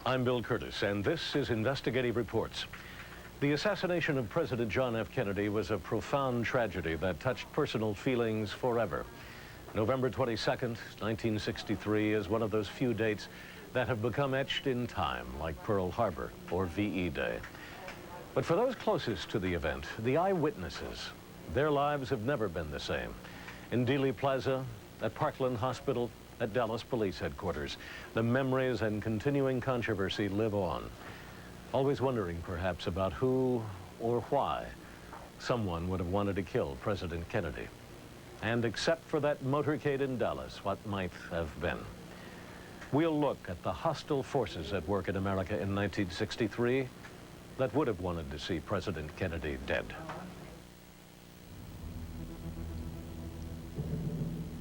I'm Bill Kurtis, and this is Investigative Reports. The assassination of President John F. Kennedy was a profound tragedy that touched personal feelings forever. November 22nd, 1963 is one of those few dates that have become etched in time, like Pearl Harbor or VE Day. But for those closest to the event, the eyewitnesses, their lives have never been the same. In Dealey Plaza, at Parkland Hospital, at Dallas Police Headquarters, the memories and continuing controversy live on. Always wondering, perhaps, about who or why someone would have wanted to kill President Kennedy. And except for that motorcade in Dallas, what might have been? We'll look at the hostile forces at work in America in 1963 that would have wanted to see President Kennedy dead.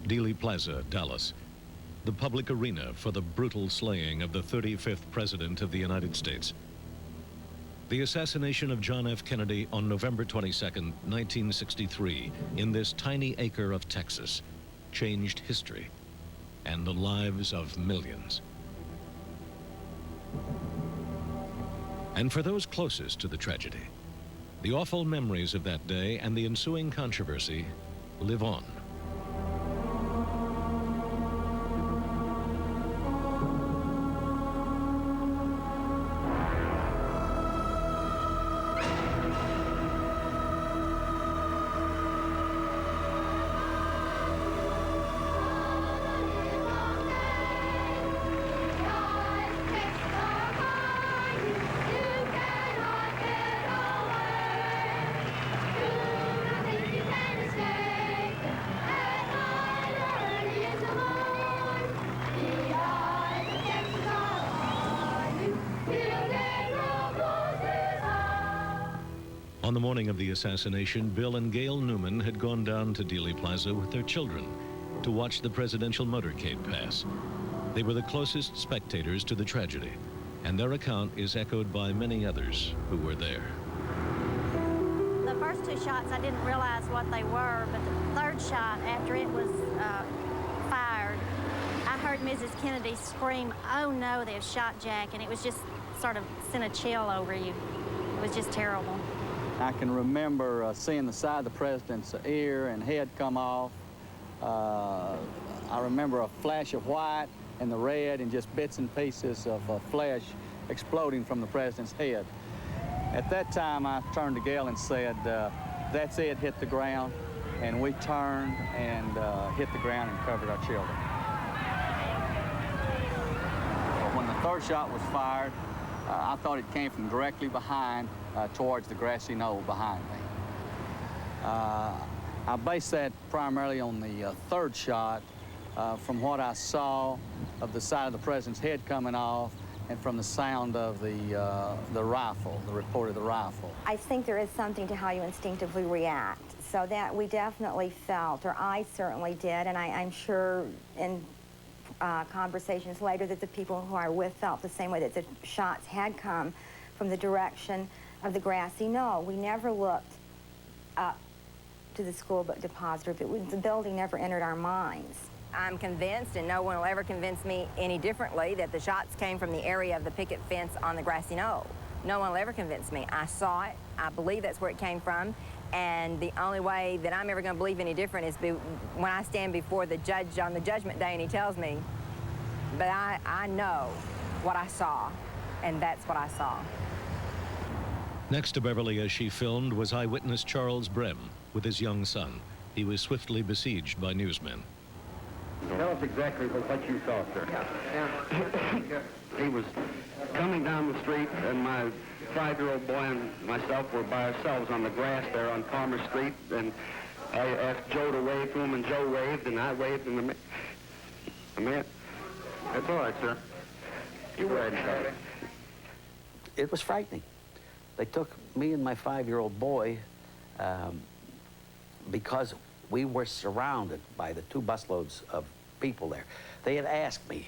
Dealey Plaza, Dallas, the public arena for the brutal slaying of the 35th President of the United States. The assassination of John F. Kennedy on November 22nd, 1963, in this tiny acre of Texas, changed history and the lives of millions. And for those closest to the tragedy, the awful memories of that day and the ensuing controversy live on. On the morning of the assassination, Bill and Gail Newman had gone down to Dealey Plaza with their children to watch the presidential motorcade pass. They were the closest spectators to the tragedy, and their account is echoed by many others who were there. The first two shots, I didn't realize what they were, but the third shot, after it was fired, I heard Mrs. Kennedy scream, "Oh no, they've shot Jack," and it was just sort of sent a chill over you. It was just terrible. I can remember seeing the side of the president's ear and head come off. I remember a flash of white and the red and just bits and pieces of flesh exploding from the president's head. At that time, I turned to Gail and said, "That's it, hit the ground." And we turned and hit the ground and covered our children. When the third shot was fired, I thought it came from directly behind, towards the grassy knoll behind me. I based that primarily on the third shot, from what I saw of the side of the president's head coming off, and from the sound of the rifle, the report of the rifle. I think there is something to how you instinctively react. So that we definitely felt, or I certainly did, and I'm sure in conversations later that the people who I were with felt the same way, that the shots had come from the direction of the grassy knoll. We never looked up to the school depositor. The building never entered our minds. I'm convinced, and no one will ever convince me any differently, that the shots came from the area of the picket fence on the grassy knoll. No one will ever convince me. I saw it. I believe that's where it came from. And the only way that I'm ever going to believe any different is when I stand before the judge on the judgment day and he tells me. But I know what I saw, and that's what I saw. Next to Beverly as she filmed was eyewitness Charles Brem with his young son. He was swiftly besieged by newsmen. Tell us exactly what you saw, sir. He was coming down the street, and my 5-year-old boy and myself were by ourselves on the grass there on Palmer Street, and I asked Joe to wave to him, and Joe waved, and I waved, and a minute. That's all right, sir. You were right. It was frightening. They took me and my 5-year-old boy because we were surrounded by the 2 busloads of people there. They had asked me,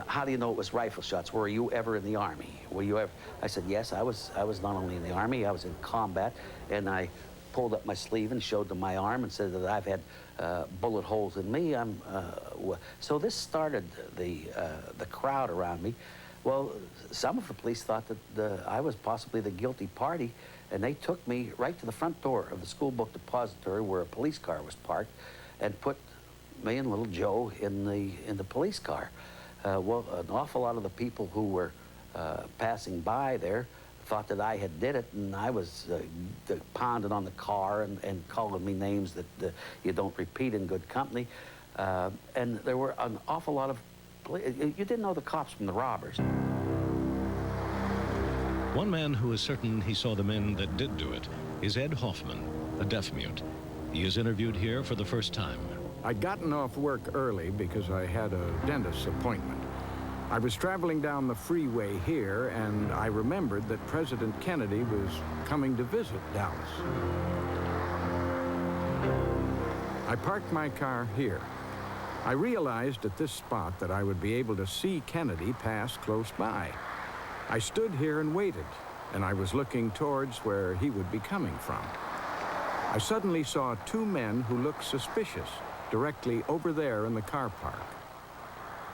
how do you know it was rifle shots? Were you ever in the Army? Were you ever? I said, yes, I was not only in the Army, I was in combat, and I pulled up my sleeve and showed them my arm and said that I've had bullet holes in me. So this started the crowd around me. Well, some of the police thought that I was possibly the guilty party, and they took me right to the front door of the school book depository where a police car was parked and put me and little Joe in the police car. Well, an awful lot of the people who were passing by there thought that I had did it, and I was pounding on the car and calling me names that you don't repeat in good company. And there were an awful lot of you didn't know the cops from the robbers. One man who is certain he saw the men that did do it is Ed Hoffman, a deaf-mute. He is interviewed here for the first time. I'd gotten off work early because I had a dentist's appointment. I was traveling down the freeway here, and I remembered that President Kennedy was coming to visit Dallas. I parked my car here. I realized at this spot that I would be able to see Kennedy pass close by. I stood here and waited, and I was looking towards where he would be coming from. I suddenly saw two men who looked suspicious directly over there in the car park.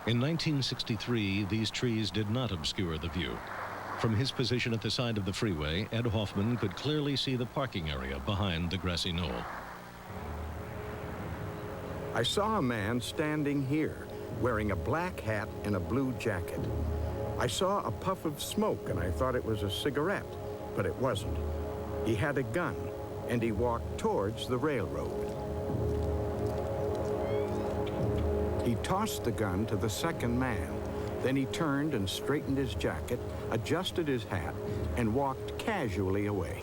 In 1963, these trees did not obscure the view. From his position at the side of the freeway, Ed Hoffman could clearly see the parking area behind the grassy knoll. I saw a man standing here, wearing a black hat and a blue jacket. I saw a puff of smoke, and I thought it was a cigarette, but it wasn't. He had a gun, and he walked towards the railroad. He tossed the gun to the second man. Then he turned and straightened his jacket, adjusted his hat, and walked casually away.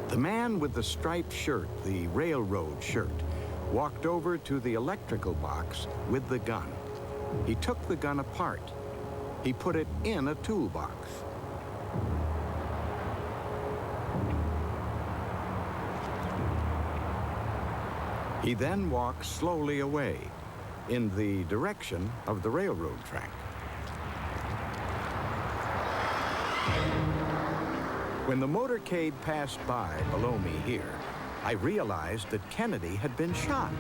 The man with the striped shirt, the railroad shirt, walked over to the electrical box with the gun. He took the gun apart. He put it in a toolbox. He then walked slowly away in the direction of the railroad track. When the motorcade passed by below me here, I realized that Kennedy had been shot.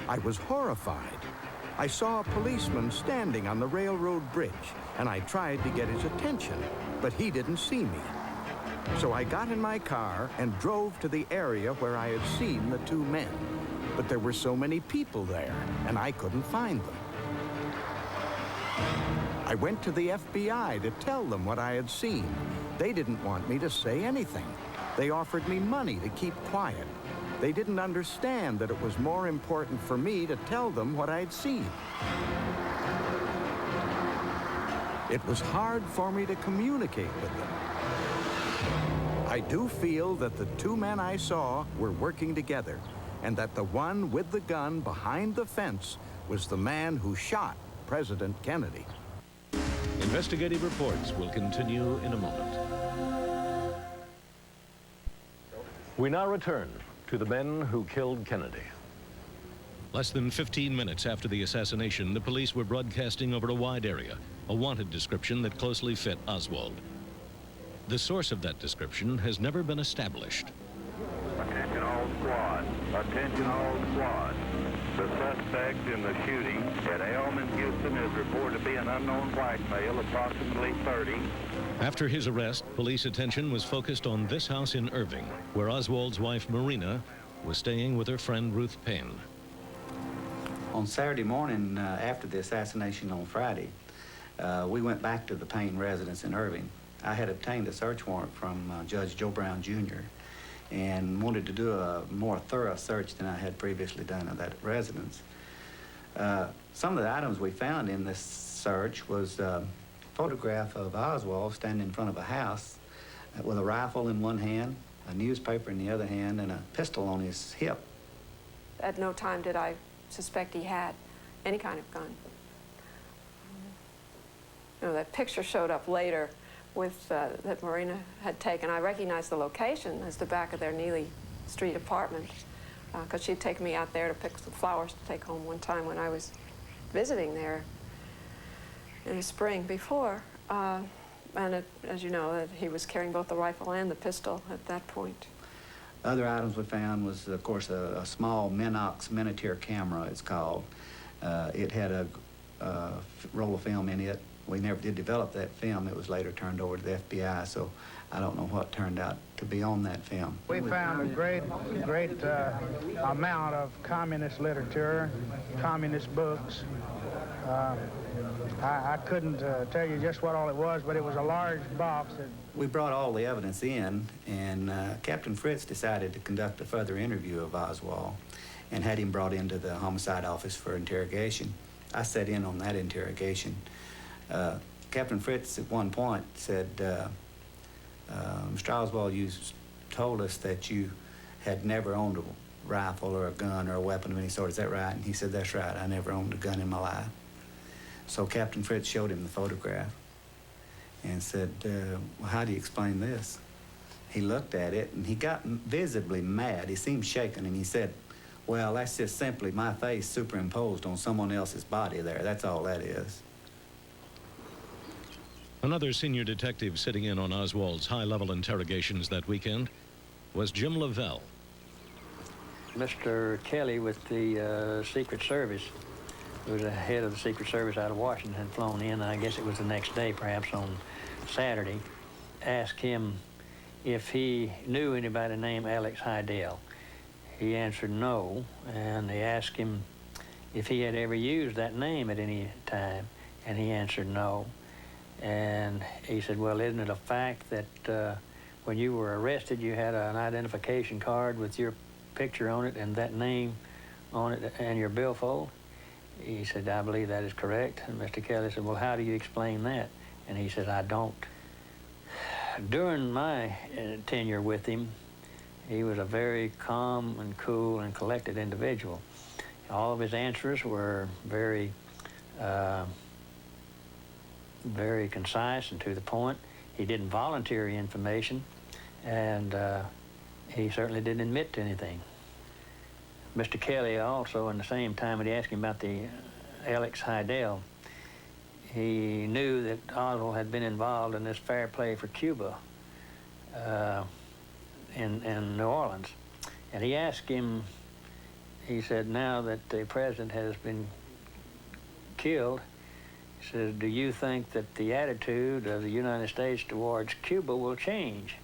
I was horrified. I saw a policeman standing on the railroad bridge, and I tried to get his attention, but he didn't see me. So I got in my car and drove to the area where I had seen the two men. But there were so many people there, and I couldn't find them. I went to the FBI to tell them what I had seen. They didn't want me to say anything. They offered me money to keep quiet. They didn't understand that it was more important for me to tell them what I'd seen. It was hard for me to communicate with them. I do feel that the two men I saw were working together, and that the one with the gun behind the fence was the man who shot President Kennedy. Investigative reports will continue in a moment. We now return to the men who killed Kennedy. Less than 15 minutes after the assassination, the police were broadcasting over a wide area, a wanted description that closely fit Oswald. The source of that description has never been established. Attention all squad. Attention all squad. The suspect in the shooting at Elm in Houston is reported to be an unknown white male, approximately 30. After his arrest, police attention was focused on this house in Irving, where Oswald's wife, Marina, was staying with her friend Ruth Payne. On Saturday morning, after the assassination on Friday, we went back to the Payne residence in Irving. I had obtained a search warrant from Judge Joe Brown, Jr., and wanted to do a more thorough search than I had previously done of that residence. Some of the items we found in this search was a photograph of Oswald standing in front of a house with a rifle in one hand, a newspaper in the other hand, and a pistol on his hip. At no time did I suspect he had any kind of gun. You know, that picture showed up later with that Marina had taken. I recognized the location as the back of their Neely Street apartment because she'd taken me out there to pick some flowers to take home one time when I was visiting there in the spring before. And as you know, that he was carrying both the rifle and the pistol at that point. Other items we found was, of course, a small Minox miniature camera, it's called. It had a roll of film in it. We never did develop that film. It was later turned over to the FBI, so I don't know what turned out to be on that film. We found a great amount of communist literature, communist books. I couldn't tell you just what all it was, but it was a large box. We brought all the evidence in, and Captain Fritz decided to conduct a further interview of Oswald and had him brought into the homicide office for interrogation. I sat in on that interrogation. Captain Fritz at one point said, Mr. Oswald, you told us that you had never owned a rifle or a gun or a weapon of any sort. Is that right? And he said, that's right. I never owned a gun in my life. So Captain Fritz showed him the photograph and said, well, how do you explain this? He looked at it, and he got visibly mad. He seemed shaken, and he said, well, that's just simply my face superimposed on someone else's body there. That's all that is. Another senior detective sitting in on Oswald's high-level interrogations that weekend was Jim Lavelle. Mr. Kelly with the Secret Service, who was the head of the Secret Service out of Washington, had flown in, I guess it was the next day, perhaps on Saturday, asked him if he knew anybody named Alex Hydell. He answered no, and they asked him if he had ever used that name at any time, and he answered no. And he said, well, isn't it a fact that when you were arrested, you had an identification card with your picture on it and that name on it and your billfold? He said, I believe that is correct. And Mr. Kelly said, well, how do you explain that? And he said, I don't. During my tenure with him, he was a very calm and cool and collected individual. All of his answers were very concise and to the point. He didn't volunteer information, and he certainly didn't admit to anything. Mr. Kelly also, in the same time when he asked him about the Alex Hydell, he knew that Oswald had been involved in this fair play for Cuba in New Orleans. And he asked him, he said, now that the president has been killed, he says, do you think that the attitude of the United States towards Cuba will change?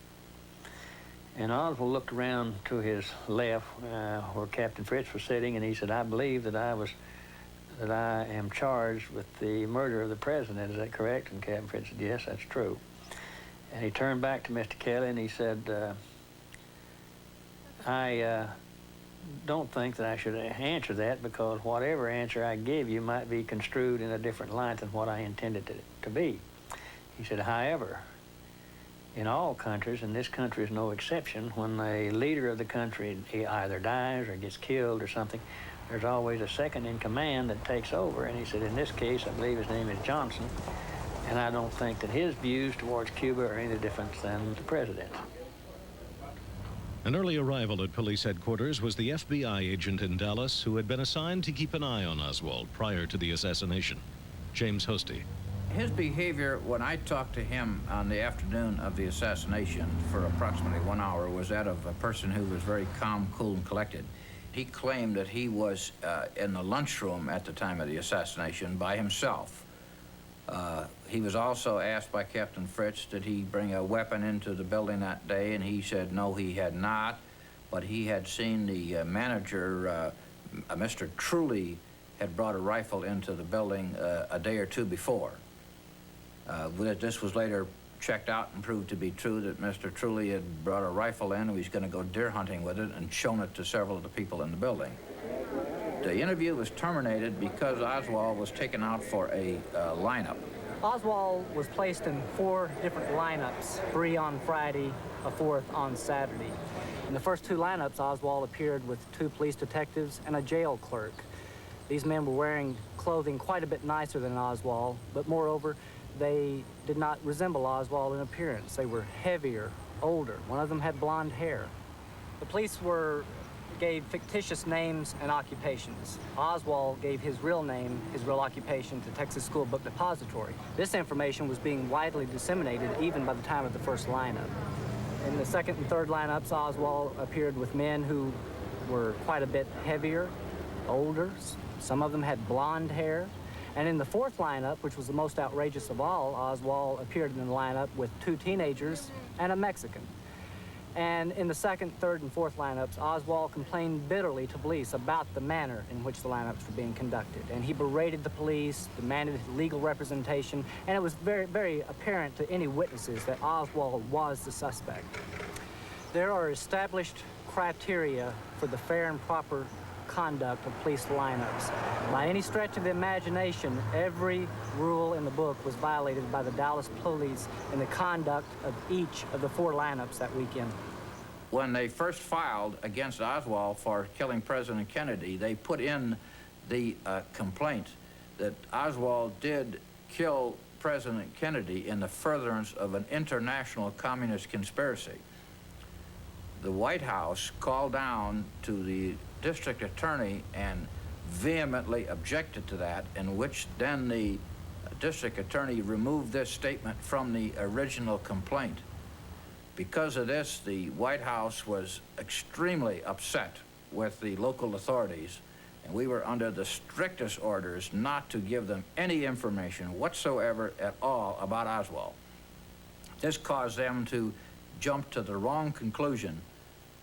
And Oswald looked around to his left where Captain Fritz was sitting, and he said, I believe that I am charged with the murder of the president. Is that correct? And Captain Fritz said, yes, that's true. And he turned back to Mr. Kelly and he said, I don't think that I should answer that, because whatever answer I give you might be construed in a different light than what I intended it to be. He said, however, in all countries, and this country is no exception, when a leader of the country either dies or gets killed or something, there's always a second in command that takes over. And he said, in this case, I believe his name is Johnson, and I don't think that his views towards Cuba are any different than the president's. An early arrival at police headquarters was the FBI agent in Dallas who had been assigned to keep an eye on Oswald prior to the assassination, James Hosty. His behavior when I talked to him on the afternoon of the assassination for approximately 1 hour was that of a person who was very calm, cool, and collected. He claimed that he was in the lunchroom at the time of the assassination by himself. He was also asked by Captain Fritz, did he bring a weapon into the building that day, and he said no, he had not, but he had seen the manager, Mr. Truly, had brought a rifle into the building a day or two before. This was later checked out and proved to be true, that Mr. Truly had brought a rifle in and he was going to go deer hunting with it and shown it to several of the people in the building. The interview was terminated because Oswald was taken out for a lineup. Oswald was placed in 4 different lineups, 3 on Friday, a 4th on Saturday. In the first 2 lineups, Oswald appeared with 2 police detectives and a jail clerk. These men were wearing clothing quite a bit nicer than Oswald, but moreover, they did not resemble Oswald in appearance. They were heavier, older. One of them had blonde hair. The police gave fictitious names and occupations. Oswald gave his real name, his real occupation, to Texas School Book Depository. This information was being widely disseminated even by the time of the first lineup. In the second and third lineups, Oswald appeared with men who were quite a bit heavier, older. Some of them had blonde hair. And in the fourth lineup, which was the most outrageous of all, Oswald appeared in the lineup with 2 teenagers and a Mexican. And in the second, third, and fourth lineups, Oswald complained bitterly to police about the manner in which the lineups were being conducted. And he berated the police, demanded legal representation, and it was very, very apparent to any witnesses that Oswald was the suspect. There are established criteria for the fair and proper conduct of police lineups. By any stretch of the imagination, every rule in the book was violated by the Dallas police in the conduct of each of the 4 lineups that weekend. When they first filed against Oswald for killing President Kennedy, they put in the complaint that Oswald did kill President Kennedy in the furtherance of an international communist conspiracy. The White House called down to the district attorney and vehemently objected to that, in which then the district attorney removed this statement from the original complaint. Because of this, the White House was extremely upset with the local authorities, and we were under the strictest orders not to give them any information whatsoever at all about Oswald. This caused them to jump to the wrong conclusion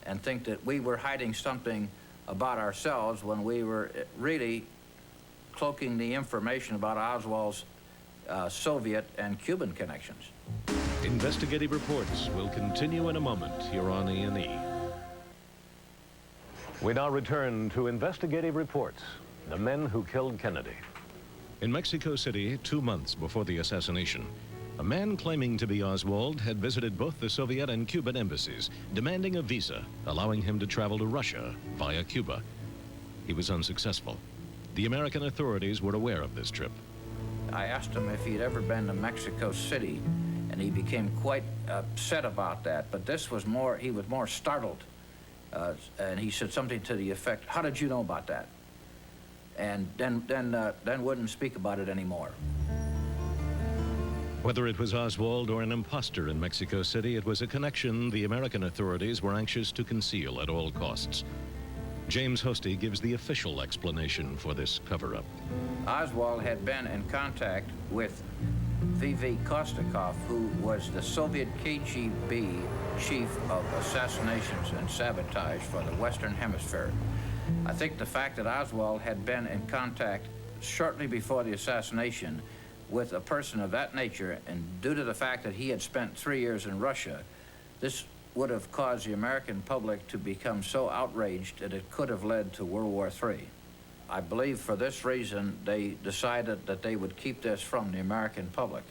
and think that we were hiding something about ourselves when we were really cloaking the information about Oswald's Soviet and Cuban connections. Investigative reports will continue in a moment here on E&E. We now return to investigative reports, the men who killed Kennedy. In Mexico City, 2 months before the assassination, a man claiming to be Oswald had visited both the Soviet and Cuban embassies, demanding a visa, allowing him to travel to Russia via Cuba. He was unsuccessful. The American authorities were aware of this trip. I asked him if he'd ever been to Mexico City, and he became quite upset about that, but this was more, he was more startled. And he said something to the effect, "How did you know about that?" And then wouldn't speak about it anymore. Whether it was Oswald or an imposter in Mexico City, it was a connection the American authorities were anxious to conceal at all costs. James Hosty gives the official explanation for this cover-up. Oswald had been in contact with V.V. Kostakov, who was the Soviet KGB chief of assassinations and sabotage for the Western Hemisphere. I think the fact that Oswald had been in contact shortly before the assassination with a person of that nature, and due to the fact that he had spent 3 years in Russia, this would have caused the American public to become so outraged that it could have led to World War III. I believe for this reason they decided that they would keep this from the American public.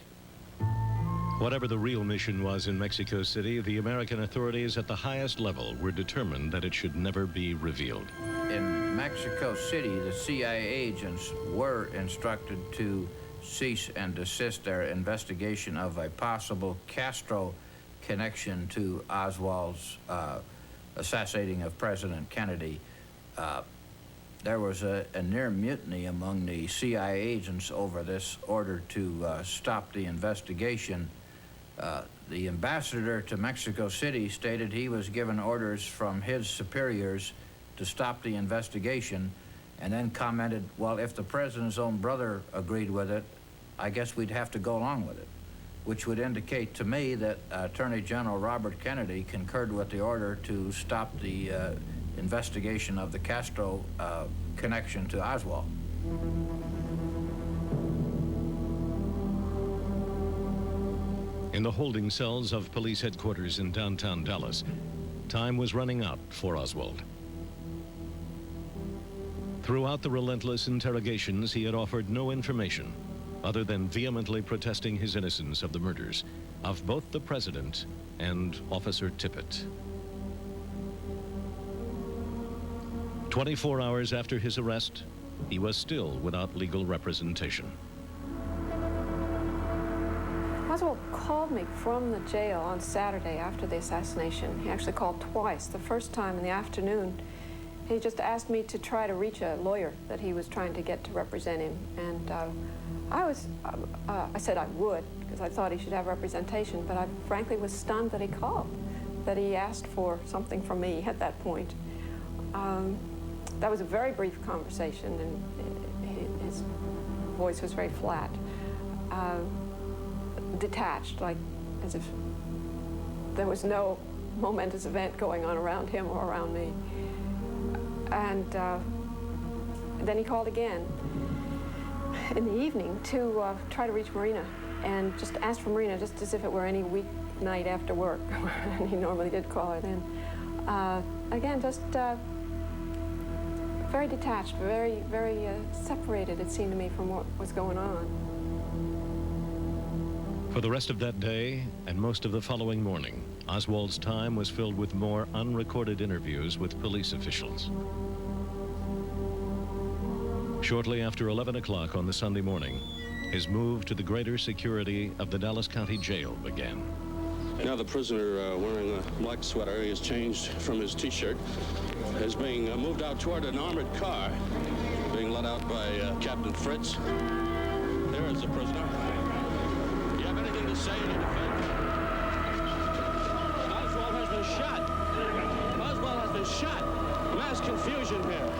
Whatever the real mission was in Mexico City, the American authorities at the highest level were determined that it should never be revealed. In Mexico City, the CIA agents were instructed to cease and desist their investigation of a possible Castro connection to Oswald's assassinating of President Kennedy. There was a near mutiny among the CIA agents over this order to stop the investigation. The ambassador to Mexico City stated he was given orders from his superiors to stop the investigation, and then commented, well, if the president's own brother agreed with it, I guess we'd have to go along with it, which would indicate to me that Attorney General Robert Kennedy concurred with the order to stop the investigation of the Castro connection to Oswald. In the holding cells of police headquarters in downtown Dallas, time was running out for Oswald. Throughout the relentless interrogations, he had offered no information other than vehemently protesting his innocence of the murders of both the president and Officer Tippit. 24 hours after his arrest, he was still without legal representation. Oswald called me from the jail on Saturday after the assassination. He actually called twice. The first time in the afternoon, he just asked me to try to reach a lawyer that he was trying to get to represent him. And I said I would, because I thought he should have representation, but I frankly was stunned that he called. that he asked for something from me at that point. That was a very brief conversation, and his voice was very flat, detached, like as if there was no momentous event going on around him or around me. And then he called again in the evening to try to reach Marina, and just asked for Marina just as if it were any weeknight after work. And he normally did call her then. Again, just very detached, very, very separated, it seemed to me, from what was going on. For the rest of that day and most of the following morning, Oswald's time was filled with more unrecorded interviews with police officials. Shortly after 11 o'clock on the Sunday morning, his move to the greater security of the Dallas County Jail began. Now the prisoner wearing a black sweater, he is changed from his T-shirt, is being moved out toward an armored car, being led out by Captain Fritz. There is the prisoner. Do you have anything to say in defense? Oswald has been shot. Oswald has been shot. Mass confusion here.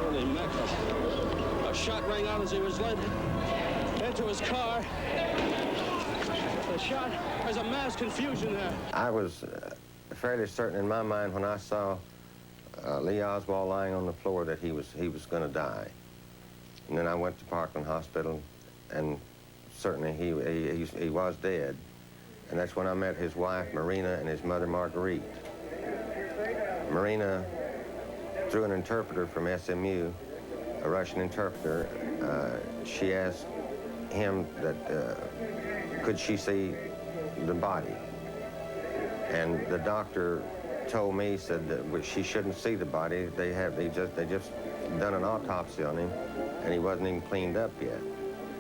Holy mackerel. A shot rang out as he was led into his car. A shot. There's a mass confusion there. I was fairly certain in my mind when I saw Lee Oswald lying on the floor that he was going to die. And then I went to Parkland Hospital, and certainly he was dead. And that's when I met his wife, Marina, and his mother, Marguerite. Marina, through an interpreter from SMU, a Russian interpreter, she asked him that could she see the body. And the doctor told me, said that she shouldn't see the body. They just done an autopsy on him, and he wasn't even cleaned up yet.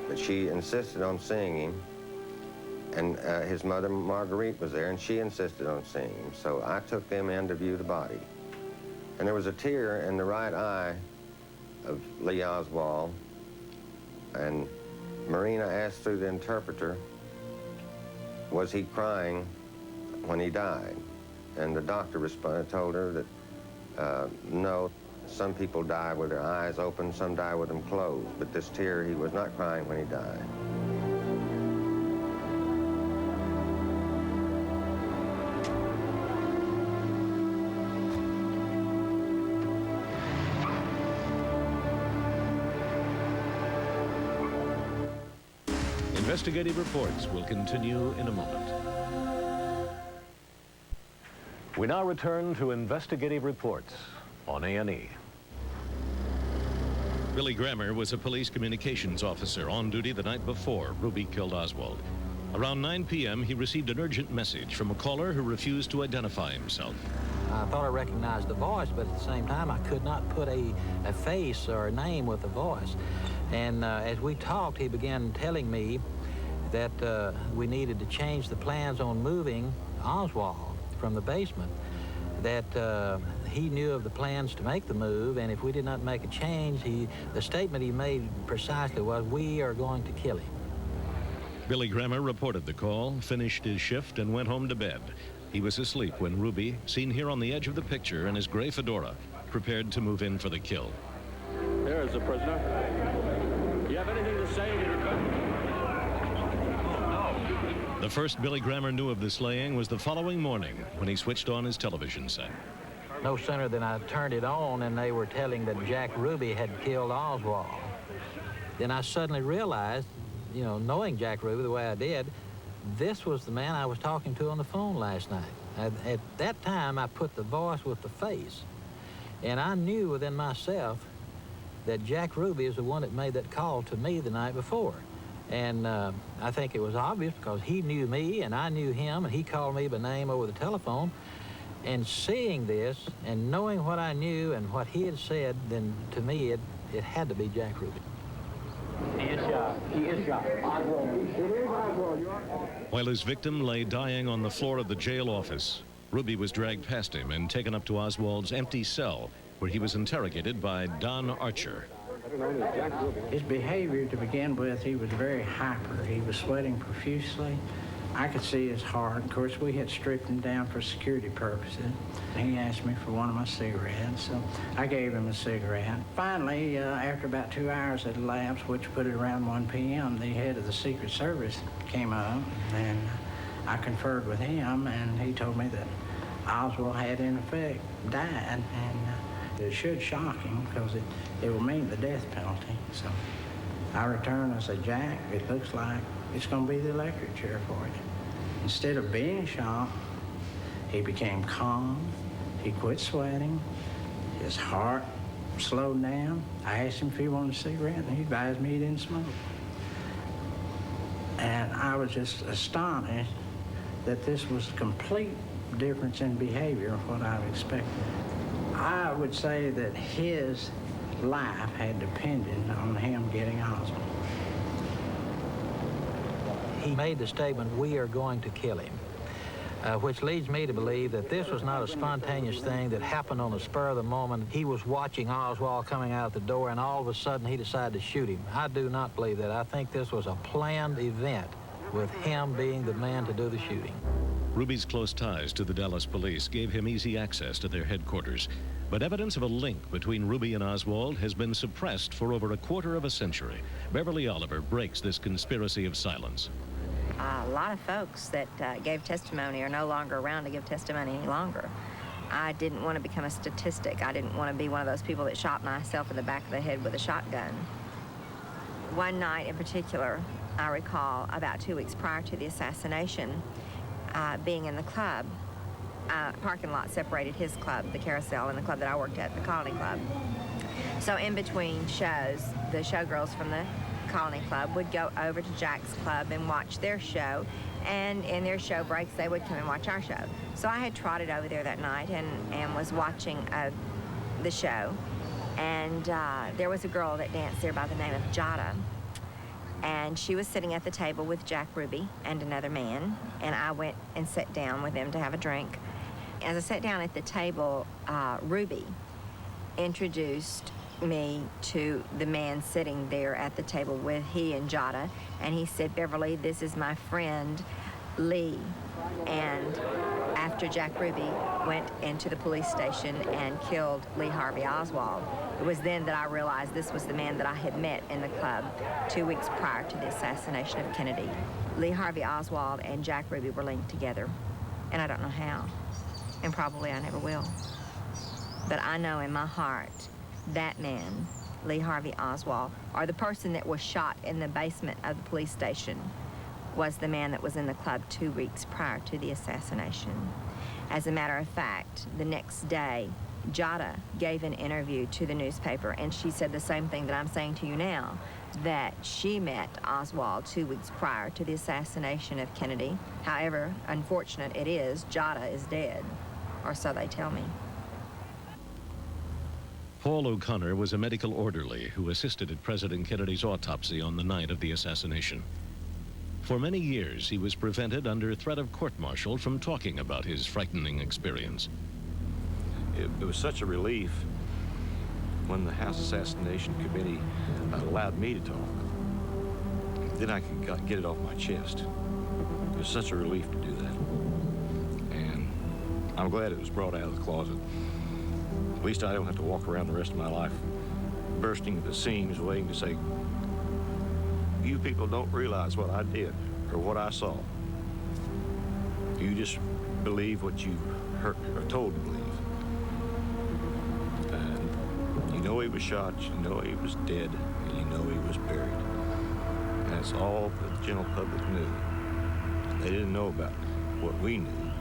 But she insisted on seeing him, and his mother, Marguerite, was there, and she insisted on seeing him. So I took them in to view the body. And there was a tear in the right eye of Lee Oswald, and Marina asked through the interpreter, was he crying when he died? And the doctor told her that no, some people die with their eyes open, some die with them closed, but this tear, he was not crying when he died. Investigative reports will continue in a moment. We now return to investigative reports on A&E. Billy Grammer was a police communications officer on duty the night before Ruby killed Oswald. Around 9 p.m., he received an urgent message from a caller who refused to identify himself. I thought I recognized the voice, but at the same time, I could not put a face or a name with the voice. And as we talked, he began telling me that we needed to change the plans on moving Oswald from the basement, that he knew of the plans to make the move, and if we did not make a change, the statement he made precisely was, we are going to kill him. Billy Grammer reported the call, finished his shift, and went home to bed. He was asleep when Ruby, seen here on the edge of the picture in his gray fedora, prepared to move in for the kill. There is the prisoner. Do you have anything to say in defense? The first Billy Grammer knew of the slaying was the following morning when he switched on his television set. No sooner than I turned it on and they were telling that Jack Ruby had killed Oswald, then I suddenly realized, you know, knowing Jack Ruby the way I did, this was the man I was talking to on the phone last night. At that time, I put the voice with the face, and I knew within myself that Jack Ruby is the one that made that call to me the night before. And I think it was obvious because he knew me and I knew him, and he called me by name over the telephone. And seeing this and knowing what I knew and what he had said, then to me it had to be Jack Ruby. He is shot. He is shot. While his victim lay dying on the floor of the jail office, Ruby was dragged past him and taken up to Oswald's empty cell, where he was interrogated by Don Archer. His behavior to begin with, he was very hyper. He was sweating profusely. I could see his heart. Of course, we had stripped him down for security purposes. He asked me for one of my cigarettes, so I gave him a cigarette. Finally, after about 2 hours had elapsed, which put it around 1 p.m., the head of the Secret Service came up, and I conferred with him, and he told me that Oswald had, in effect, died, and it should shock him because it will mean the death penalty. So I returned, I said, Jack, it looks like it's going to be the electric chair for you. Instead of being shocked, he became calm, he quit sweating, his heart slowed down. I asked him if he wanted a cigarette, and he advised me he didn't smoke. And I was just astonished that this was a complete difference in behavior of what I've expected. I would say that his life had depended on him getting Oswald. He made the statement, "We are going to kill him," which leads me to believe that this was not a spontaneous thing that happened on the spur of the moment. He was watching Oswald coming out the door, and all of a sudden he decided to shoot him. I do not believe that. I think this was a planned event with him being the man to do the shooting. Ruby's close ties to the Dallas police gave him easy access to their headquarters. But evidence of a link between Ruby and Oswald has been suppressed for over a quarter of a century. Beverly Oliver breaks this conspiracy of silence. A lot of folks that gave testimony are no longer around to give testimony any longer. I didn't want to become a statistic. I didn't want to be one of those people that shot myself in the back of the head with a shotgun. One night in particular, I recall about 2 weeks prior to the assassination, being in the club. Parking lot separated his club, the Carousel, and the club that I worked at, the Colony Club. So in between shows, the showgirls from the Colony Club would go over to Jack's club and watch their show, and in their show breaks they would come and watch our show. So I had trotted over there that night and was watching the show, and there was a girl that danced there by the name of Jada, and she was sitting at the table with Jack Ruby and another man, and I went and sat down with them to have a drink. As I sat down at the table, Ruby introduced me to the man sitting there at the table with he and Jada, and he said, "Beverly, this is my friend Lee." And after Jack Ruby went into the police station and killed Lee Harvey Oswald, it was then that I realized this was the man that I had met in the club 2 weeks prior to the assassination of Kennedy. Lee Harvey Oswald and Jack Ruby were linked together, and I don't know how, and probably I never will. But I know in my heart that man, Lee Harvey Oswald, or the person that was shot in the basement of the police station, was the man that was in the club 2 weeks prior to the assassination. As a matter of fact, the next day, Jada gave an interview to the newspaper, and she said the same thing that I'm saying to you now, that she met Oswald 2 weeks prior to the assassination of Kennedy. However unfortunate it is, Jada is dead, or so they tell me. Paul O'Connor was a medical orderly who assisted at President Kennedy's autopsy on the night of the assassination. For many years, he was prevented under threat of court-martial from talking about his frightening experience. It was such a relief when the House Assassination Committee allowed me to talk. Then I could get it off my chest. It was such a relief to do that. And I'm glad it was brought out of the closet. At least I don't have to walk around the rest of my life bursting at the seams waiting to say, "You people don't realize what I did or what I saw. You just believe what you are told to believe. And you know he was shot, you know he was dead, and you know he was buried. And that's all the general public knew. They didn't know about what we knew.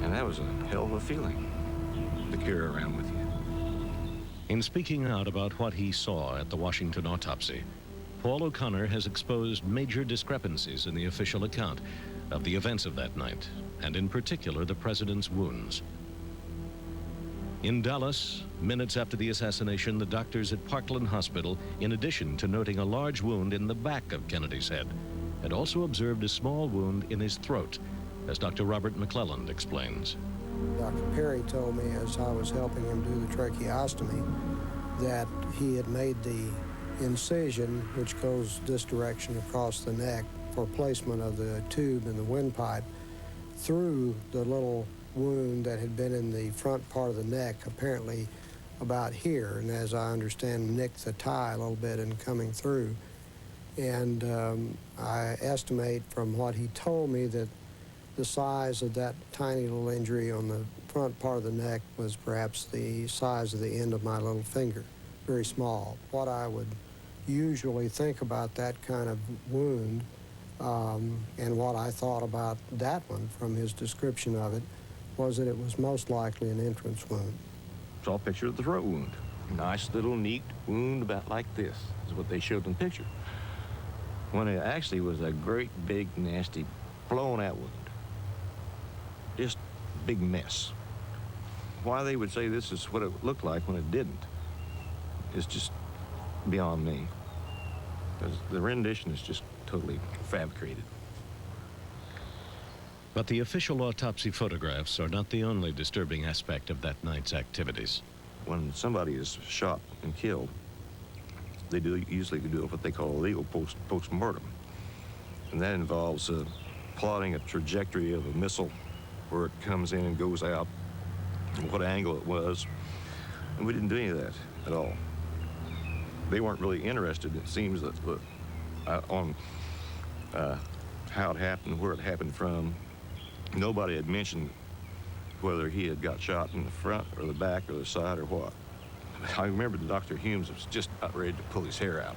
And that was a hell of a feeling to carry around with you." In speaking out about what he saw at the Washington autopsy, Paul O'Connor has exposed major discrepancies in the official account of the events of that night, and in particular the president's wounds. In Dallas, minutes after the assassination, the doctors at Parkland Hospital, in addition to noting a large wound in the back of Kennedy's head, had also observed a small wound in his throat, as Dr. Robert McClelland explains. Dr. Perry told me as I was helping him do the tracheostomy that he had made the incision, which goes this direction across the neck, for placement of the tube in the windpipe through the little wound that had been in the front part of the neck, apparently about here, and as I understand, nicked the tie a little bit in coming through. And I estimate from what he told me that the size of that tiny little injury on the front part of the neck was perhaps the size of the end of my little finger, very small. What I would usually think about that kind of wound, and what I thought about that one from his description of it, was that it was most likely an entrance wound. Saw a picture of the throat wound. Nice little neat wound about like this is what they showed in the picture. When it actually was a great big nasty blown out wound. Just a big mess. Why they would say this is what it looked like when it didn't is just beyond me. Because the rendition is just totally fabricated. But the official autopsy photographs are not the only disturbing aspect of that night's activities. When somebody is shot and killed, they usually do what they call a legal post-mortem. And that involves plotting a trajectory of a missile, where it comes in and goes out, and what angle it was. And we didn't do any of that at all. They weren't really interested, it seems, on how it happened, where it happened from. Nobody had mentioned whether he had got shot in the front or the back or the side or what. I remember that Dr. Humes was just about ready to pull his hair out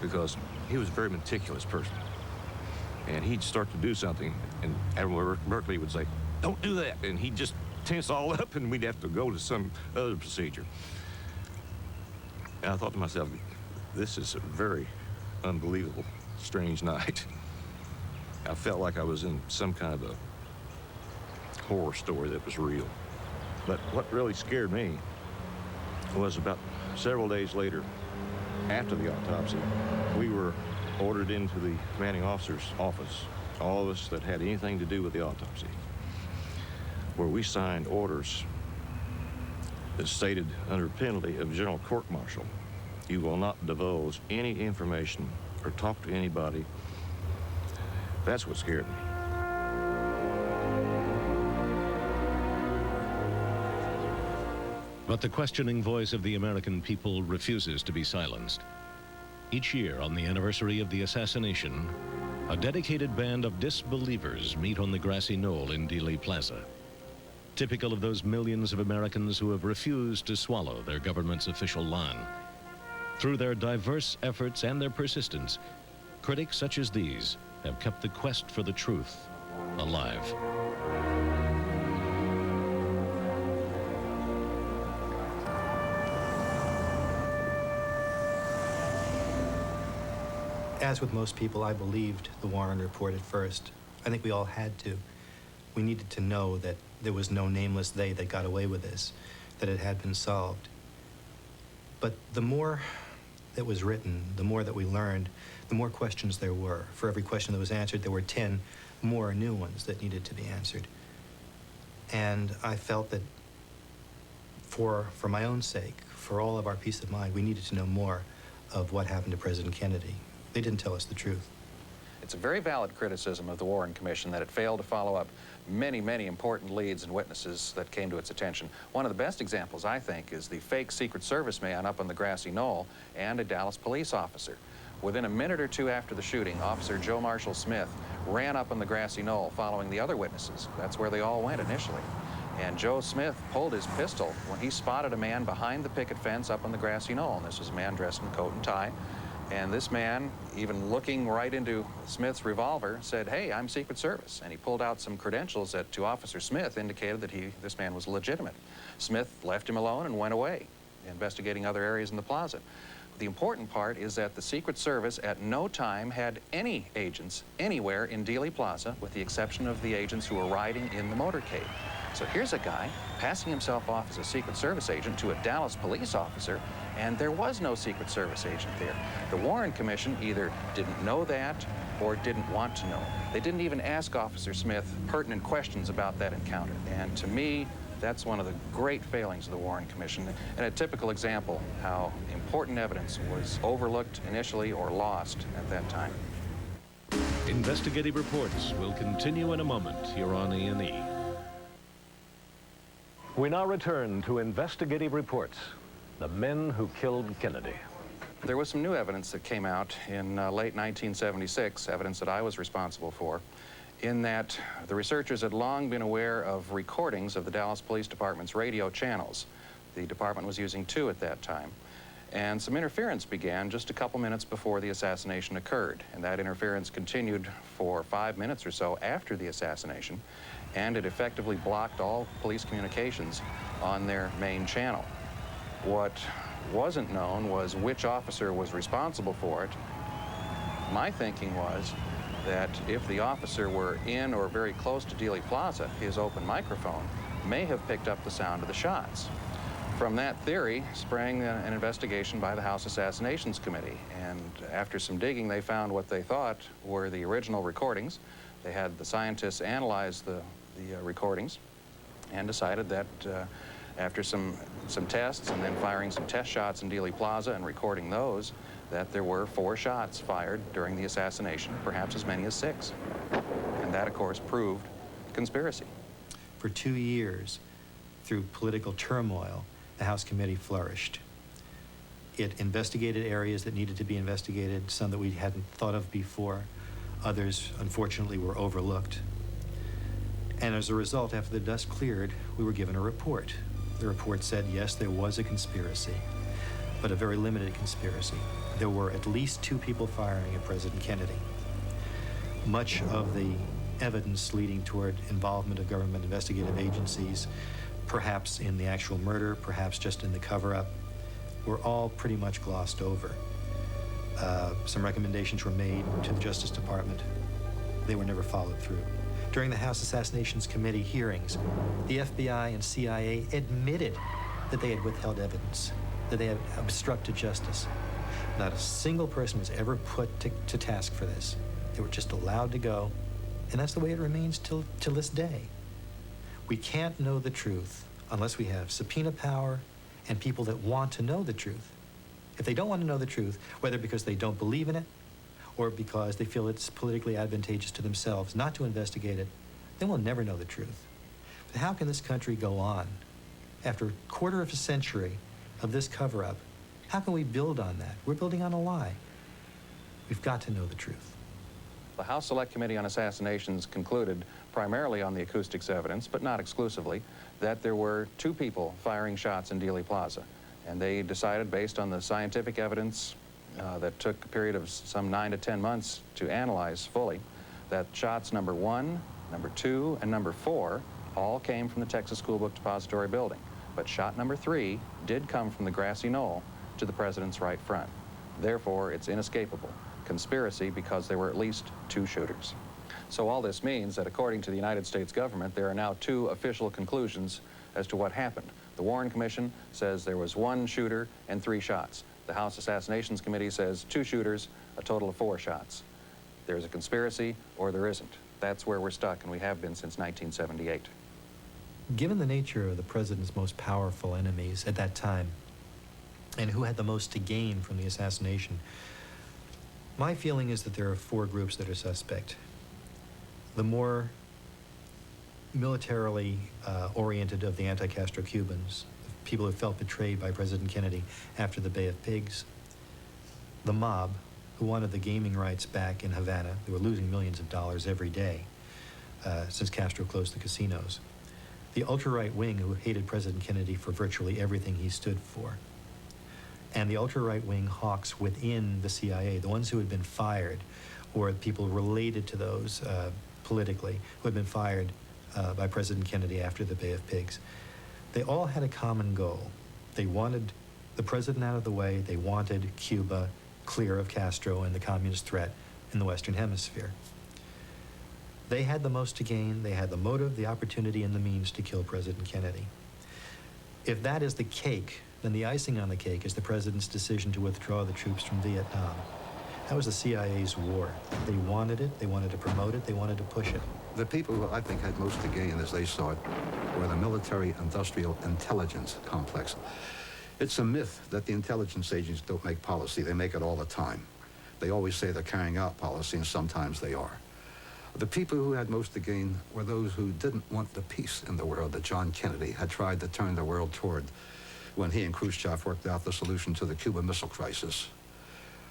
because he was a very meticulous person. And he'd start to do something, and Admiral Berkeley would say, "Don't do that," and he'd just tense all up, and we'd have to go to some other procedure. And I thought to myself, this is a very unbelievable, strange night. I felt like I was in some kind of a horror story that was real. But what really scared me was about several days later, after the autopsy, we were ordered into the commanding officer's office, all of us that had anything to do with the autopsy, where we signed orders that stated under penalty of general court-martial, you will not divulge any information or talk to anybody. That's what scared me. But the questioning voice of the American people refuses to be silenced. Each year, on the anniversary of the assassination, a dedicated band of disbelievers meet on the grassy knoll in Dealey Plaza. Typical of those millions of Americans who have refused to swallow their government's official line. Through their diverse efforts and their persistence, critics such as these have kept the quest for the truth alive. As with most people, I believed the Warren report at first. I think we all had to. We needed to know that there was no nameless they that got away with this, that it had been solved. But the more that was written, the more that we learned, the more questions there were. For every question that was answered, there were 10 more new ones that needed to be answered. And I felt that for my own sake, for all of our peace of mind, we needed to know more of what happened to President Kennedy. They didn't tell us the truth. It's a very valid criticism of the Warren Commission that it failed to follow up many, many important leads and witnesses that came to its attention. One of the best examples, I think, is the fake Secret Service man up on the grassy knoll and a Dallas police officer. Within a minute or two after the shooting, Officer Joe Marshall Smith ran up on the grassy knoll following the other witnesses. That's where they all went initially. And Joe Smith pulled his pistol when he spotted a man behind the picket fence up on the grassy knoll. And this was a man dressed in coat and tie. And this man, even looking right into Smith's revolver, said, "Hey, I'm Secret Service." And he pulled out some credentials that, to Officer Smith, indicated that this man was legitimate. Smith left him alone and went away, investigating other areas in the plaza. The important part is that the Secret Service at no time had any agents anywhere in Dealey Plaza, with the exception of the agents who were riding in the motorcade. So here's a guy passing himself off as a Secret Service agent to a Dallas police officer, and there was no Secret Service agent there. The Warren Commission either didn't know that or didn't want to know. They didn't even ask Officer Smith pertinent questions about that encounter. And to me, that's one of the great failings of the Warren Commission, and a typical example how important evidence was overlooked initially or lost at that time. Investigative Reports will continue in a moment here on A&E. We now return to Investigative Reports, the men who killed Kennedy. There was some new evidence that came out in late 1976, evidence that I was responsible for, in that the researchers had long been aware of recordings of the Dallas Police Department's radio channels. The department was using 2 at that time. And some interference began just a couple minutes before the assassination occurred. And that interference continued for 5 minutes or so after the assassination, and it effectively blocked all police communications on their main channel. What wasn't known was which officer was responsible for it. My thinking was that if the officer were in or very close to Dealey Plaza, his open microphone may have picked up the sound of the shots. From that theory sprang an investigation by the House Assassinations Committee, and after some digging they found what they thought were the original recordings. They had the scientists analyze the recordings and decided that after some tests and then firing some test shots in Dealey Plaza and recording those, that there were 4 shots fired during the assassination, perhaps as many as 6. And that, of course, proved conspiracy. For 2 years, through political turmoil, the House committee flourished. It investigated areas that needed to be investigated, some that we hadn't thought of before. Others, unfortunately, were overlooked. And as a result, after the dust cleared, we were given a report. The report said, yes, there was a conspiracy, but a very limited conspiracy. There were at least 2 people firing at President Kennedy. Much of the evidence leading toward involvement of government investigative agencies, perhaps in the actual murder, perhaps just in the cover-up, were all pretty much glossed over. Some recommendations were made to the Justice Department. They were never followed through. During the House Assassinations Committee hearings, the FBI and CIA admitted that they had withheld evidence, that they had obstructed justice. Not a single person was ever put to task for this. They were just allowed to go, and that's the way it remains till this day. We can't know the truth unless we have subpoena power and people that want to know the truth. If they don't want to know the truth, whether because they don't believe in it or because they feel it's politically advantageous to themselves not to investigate it, then we'll never know the truth. But how can this country go on after a quarter of a century of this cover-up? How can we build on that? We're building on a lie. We've got to know the truth. The House Select Committee on Assassinations concluded, primarily on the acoustics evidence, but not exclusively, that there were 2 people firing shots in Dealey Plaza. And they decided, based on the scientific evidence that took a period of some 9 to 10 months to analyze fully, that shots number 1, number 2, and number 4 all came from the Texas School Book Depository building. But shot number 3 did come from the grassy knoll to the president's right front. Therefore, it's inescapable. Conspiracy because there were at least 2 shooters. So all this means that according to the United States government, there are now 2 official conclusions as to what happened. The Warren Commission says there was 1 shooter and 3 shots. The House Assassinations Committee says 2 shooters, a total of 4 shots. There's a conspiracy or there isn't. That's where we're stuck, and we have been since 1978. Given the nature of the president's most powerful enemies at that time, and who had the most to gain from the assassination, my feeling is that there are 4 groups that are suspect. The more militarily oriented of the anti-Castro Cubans, people who felt betrayed by President Kennedy after the Bay of Pigs, the mob, who wanted the gaming rights back in Havana. They were losing millions of dollars every day since Castro closed the casinos. The ultra-right wing, who hated President Kennedy for virtually everything he stood for. And the ultra-right wing hawks within the CIA, the ones who had been fired, or people related to those politically, who had been fired by President Kennedy after the Bay of Pigs. They all had a common goal. They wanted the president out of the way. They wanted Cuba clear of Castro and the communist threat in the Western Hemisphere. They had the most to gain. They had the motive, the opportunity, and the means to kill President Kennedy. If that is the cake, then the icing on the cake is the president's decision to withdraw the troops from Vietnam. That was the CIA's war. They wanted it, they wanted to promote it, they wanted to push it. The people who I think had most to gain, as they saw it, were the military-industrial intelligence complex. It's a myth that the intelligence agents don't make policy. They make it all the time. They always say they're carrying out policy, and sometimes they are. The people who had most to gain were those who didn't want the peace in the world that John Kennedy had tried to turn the world toward when he and Khrushchev worked out the solution to the Cuban Missile Crisis.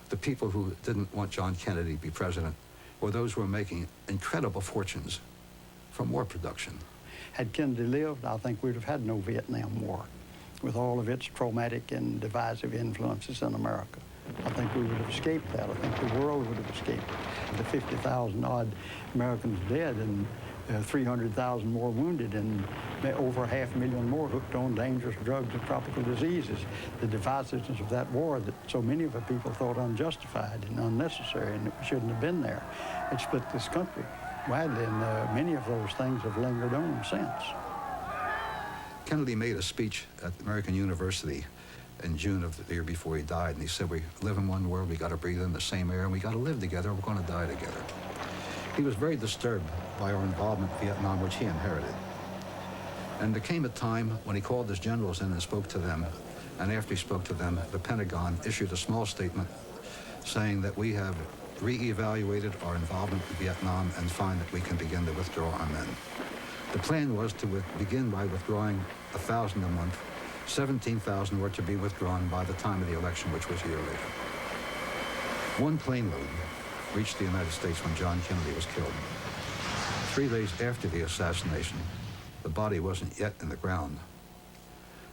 The people who didn't want John Kennedy to be president were those who were making incredible fortunes from war production. Had Kennedy lived, I think we'd have had no Vietnam War with all of its traumatic and divisive influences in America. I think we would have escaped that. I think the world would have escaped. The 50,000 odd Americans dead and 300,000 more wounded and over 500,000 more hooked on dangerous drugs and tropical diseases. The divisiveness of that war that so many of the people thought unjustified and unnecessary and it shouldn't have been there. It split this country widely, and many of those things have lingered on since. Kennedy made a speech at American University in June of the year before he died, and he said, we live in one world, we got to breathe in the same air, and we got to live together, we're going to die together. He was very disturbed by our involvement in Vietnam, which he inherited. And there came a time when he called his generals in and spoke to them, and after he spoke to them, the Pentagon issued a small statement saying that we have re-evaluated our involvement in Vietnam and find that we can begin to withdraw our men. The plan was to begin by withdrawing 1,000 a month. 17,000 were to be withdrawn by the time of the election, which was a year later. One plane load reached the United States when John Kennedy was killed. 3 days after the assassination, the body wasn't yet in the ground.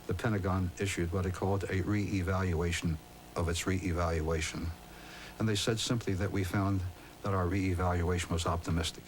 The Pentagon issued what it called a re-evaluation of its re-evaluation. And they said simply that we found that our re-evaluation was optimistic.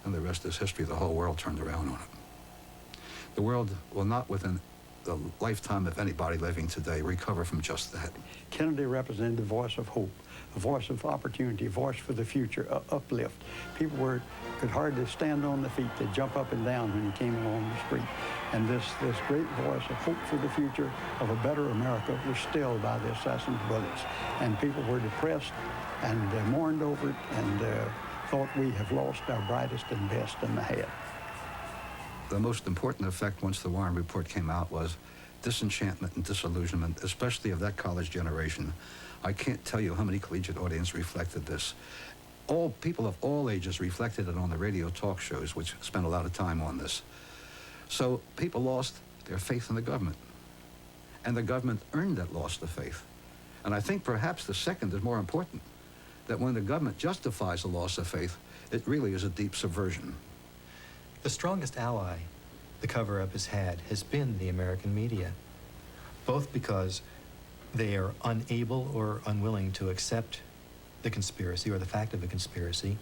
And the rest is history. The whole world turned around on it. The world will not within the lifetime of anybody living today recover from just that. Kennedy represented the voice of hope, a voice of opportunity, a voice for the future, uplift. People could hardly stand on their feet. They'd jump up and down when he came along the street. And this great voice of hope for the future, of a better America, was stilled by the assassin's bullets. And people were depressed and mourned over it and thought we have lost our brightest and best in the head. The most important effect once the Warren Report came out was disenchantment and disillusionment, especially of that college generation. I can't tell you how many collegiate audiences reflected this. All people of all ages reflected it on the radio talk shows, which spent a lot of time on this. So people lost their faith in the government. And the government earned that loss of faith. And I think perhaps the second is more important, that when the government justifies a loss of faith, it really is a deep subversion. The strongest ally the cover-up has had has been the American media, both because they are unable or unwilling to accept the conspiracy or the fact of a conspiracy,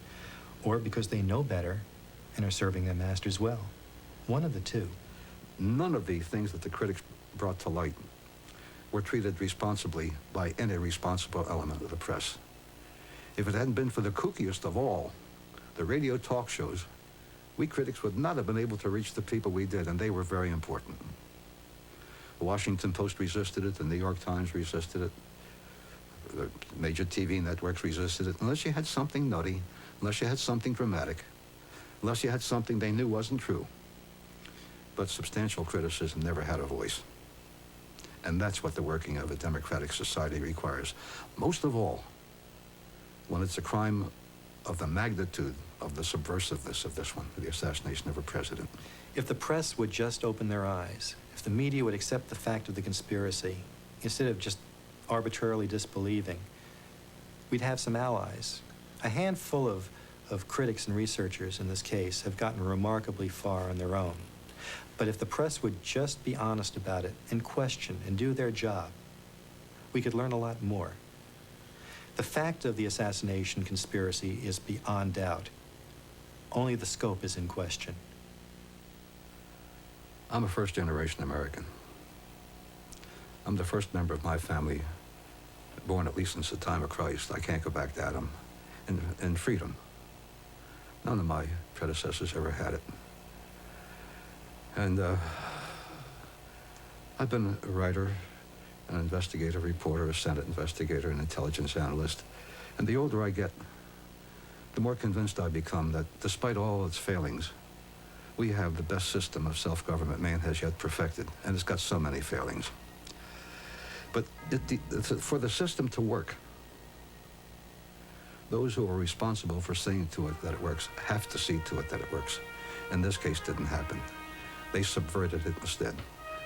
or because they know better and are serving their masters well. One of the two. None of the things that the critics brought to light were treated responsibly by any responsible element of the press. If it hadn't been for the kookiest of all, the radio talk shows, we critics would not have been able to reach the people we did, and they were very important. The Washington Post resisted it, the New York Times resisted it, the major TV networks resisted it, unless you had something nutty, unless you had something dramatic, unless you had something they knew wasn't true. But substantial criticism never had a voice. And that's what the working of a democratic society requires. Most of all, when it's a crime of the magnitude of the subversiveness of this one, the assassination of a president. If the press would just open their eyes, if the media would accept the fact of the conspiracy, instead of just arbitrarily disbelieving, we'd have some allies. A handful of critics and researchers in this case have gotten remarkably far on their own. But if the press would just be honest about it and question and do their job, we could learn a lot more. The fact of the assassination conspiracy is beyond doubt. Only the scope is in question. I'm a first-generation American. I'm the first member of my family born at least since the time of Christ. I can't go back to Adam. And freedom. None of my predecessors ever had it. And I've been a writer, an investigative reporter, a Senate investigator, an intelligence analyst. And the older I get, the more convinced I become that despite all its failings, we have the best system of self-government man has yet perfected, and it's got so many failings. But for the system to work, Those who are responsible for seeing to it that it works have to see to it that it works. In this case, didn't happen. They subverted it instead.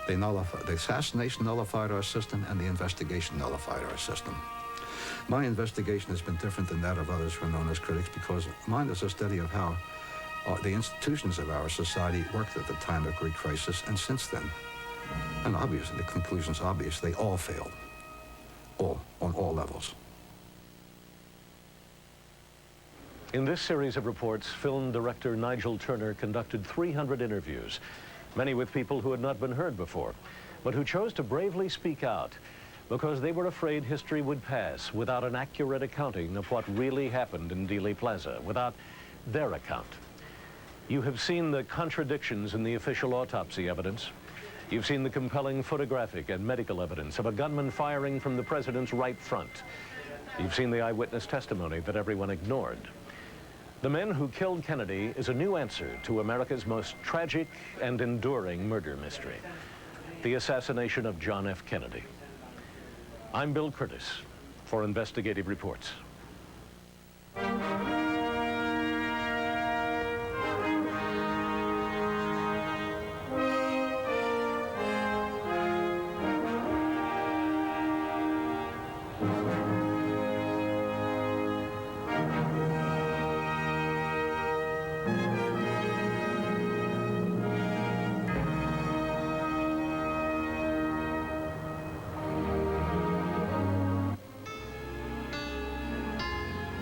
The assassination nullified our system, and the investigation nullified our system. My investigation has been different than that of others who are known as critics, because mine is a study of how the institutions of our society worked at the time of Greek crisis and since then. And obviously, the conclusion's obvious. They all failed. All, on all levels. In this series of reports, film director Nigel Turner conducted 300 interviews, many with people who had not been heard before, but who chose to bravely speak out because they were afraid history would pass without an accurate accounting of what really happened in Dealey Plaza, without their account. You have seen the contradictions in the official autopsy evidence. You've seen the compelling photographic and medical evidence of a gunman firing from the president's right front. You've seen the eyewitness testimony that everyone ignored. The Men Who Killed Kennedy is a new answer to America's most tragic and enduring murder mystery, the assassination of John F. Kennedy. I'm Bill Kurtis for Investigative Reports.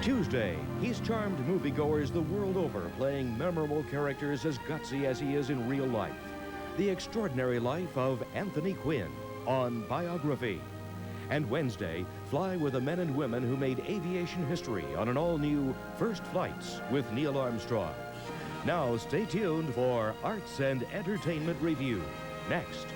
Tuesday, he's charmed moviegoers the world over, playing memorable characters as gutsy as he is in real life. The Extraordinary Life of Anthony Quinn on Biography. And Wednesday, fly with the men and women who made aviation history on an all-new First Flights with Neil Armstrong. Now stay tuned for Arts and Entertainment Review, next.